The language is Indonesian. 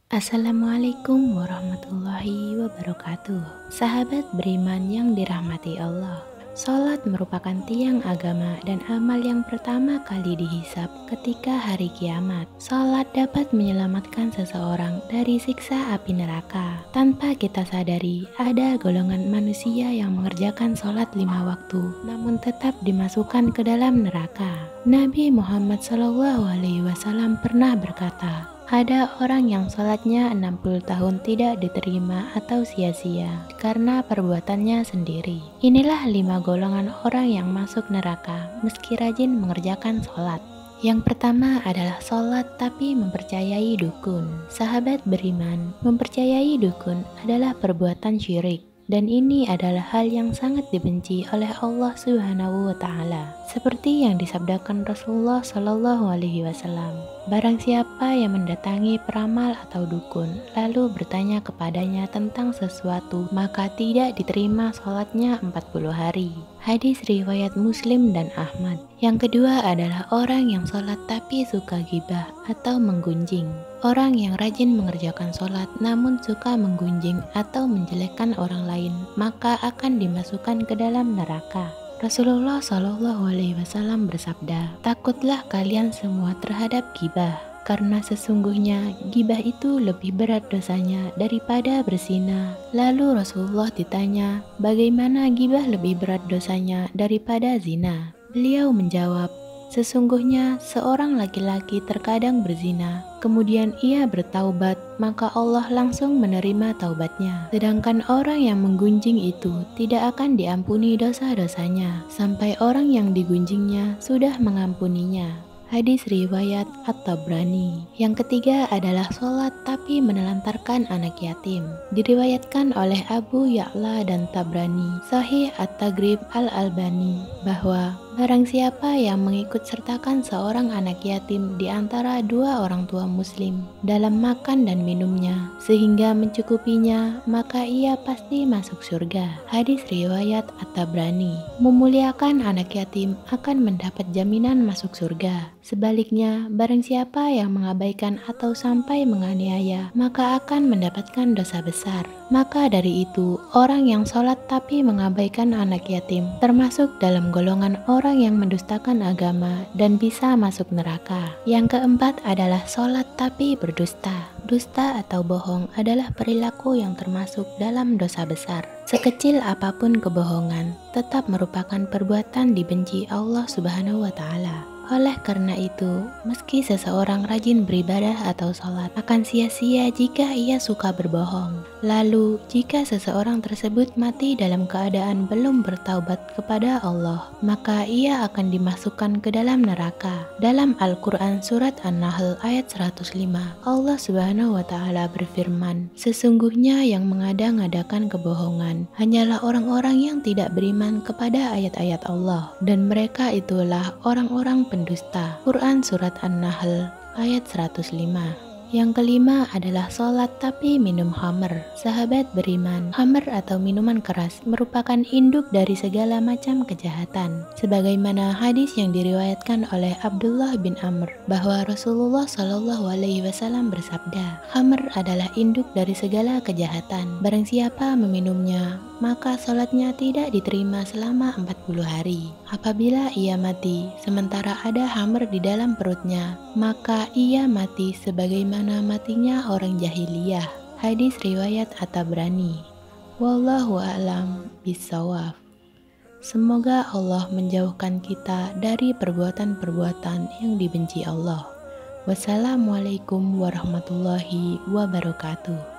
Assalamualaikum warahmatullahi wabarakatuh. Sahabat beriman yang dirahmati Allah, salat merupakan tiang agama dan amal yang pertama kali dihisab ketika hari kiamat. Salat dapat menyelamatkan seseorang dari siksa api neraka. Tanpa kita sadari, ada golongan manusia yang mengerjakan salat 5 waktu, namun tetap dimasukkan ke dalam neraka. Nabi Muhammad SAW pernah berkata, ada orang yang sholatnya 60 tahun tidak diterima atau sia-sia karena perbuatannya sendiri. Inilah 5 golongan orang yang masuk neraka meski rajin mengerjakan sholat. Yang pertama adalah sholat tapi mempercayai dukun. Sahabat beriman, mempercayai dukun adalah perbuatan syirik. Dan ini adalah hal yang sangat dibenci oleh Allah Subhanahu wa Ta'ala. Seperti yang disabdakan Rasulullah Shallallahu Alaihi Wasallam, barang siapa yang mendatangi peramal atau dukun lalu bertanya kepadanya tentang sesuatu, maka tidak diterima sholatnya 40 hari. Hadis riwayat Muslim dan Ahmad. Yang kedua adalah orang yang sholat tapi suka gibah atau menggunjing. Orang yang rajin mengerjakan sholat namun suka menggunjing atau menjelekkan orang lain, maka akan dimasukkan ke dalam neraka. Rasulullah Shallallahu Alaihi Wasallam bersabda, takutlah kalian semua terhadap gibah, karena sesungguhnya gibah itu lebih berat dosanya daripada berzina. Lalu Rasulullah ditanya, bagaimana gibah lebih berat dosanya daripada zina? Beliau menjawab, sesungguhnya seorang laki-laki terkadang berzina, kemudian ia bertaubat, maka Allah langsung menerima taubatnya. Sedangkan orang yang menggunjing itu tidak akan diampuni dosa-dosanya, sampai orang yang digunjingnya sudah mengampuninya. Hadis riwayat At-Tabrani. Yang ketiga adalah sholat tapi menelantarkan anak yatim. Diriwayatkan oleh Abu Ya'la dan Tabrani, Sahih At-Taghrib Al-Albani, bahwa barang siapa yang mengikut sertakan seorang anak yatim di antara dua orang tua muslim dalam makan dan minumnya sehingga mencukupinya, maka ia pasti masuk surga. Hadis riwayat At-Tabrani. Memuliakan anak yatim akan mendapat jaminan masuk surga. Sebaliknya, barang siapa yang mengabaikan atau sampai menganiaya, maka akan mendapatkan dosa besar. Maka dari itu, orang yang sholat tapi mengabaikan anak yatim termasuk dalam golongan orang yang mendustakan agama dan bisa masuk neraka. Yang keempat adalah sholat tapi berdusta. Dusta atau bohong adalah perilaku yang termasuk dalam dosa besar. Sekecil apapun kebohongan, tetap merupakan perbuatan dibenci Allah Subhanahu wa Ta'ala. Oleh karena itu, meski seseorang rajin beribadah atau sholat, akan sia-sia jika ia suka berbohong. Lalu, jika seseorang tersebut mati dalam keadaan belum bertaubat kepada Allah, maka ia akan dimasukkan ke dalam neraka. Dalam Al-Quran Surat An-Nahl ayat 105, Allah Subhanahu wa Ta'ala berfirman, sesungguhnya yang mengada-ngadakan kebohongan hanyalah orang-orang yang tidak beriman kepada ayat-ayat Allah, dan mereka itulah orang-orang pendusta. Quran Surat An-Nahl ayat 105. Yang kelima adalah sholat tapi minum khamr. Sahabat beriman, khamr atau minuman keras merupakan induk dari segala macam kejahatan. Sebagaimana hadis yang diriwayatkan oleh Abdullah bin Amr bahwa Rasulullah Shallallahu Alaihi Wasallam bersabda, khamr adalah induk dari segala kejahatan. Barang siapa meminumnya, maka sholatnya tidak diterima selama 40 hari. Apabila ia mati, sementara ada khamr di dalam perutnya, maka ia mati sebagaimana matinya orang jahiliyah. Hadis riwayat At-Tabrani. Wallahu a'lam bishawab. Semoga Allah menjauhkan kita dari perbuatan-perbuatan yang dibenci Allah. Wassalamualaikum warahmatullahi wabarakatuh.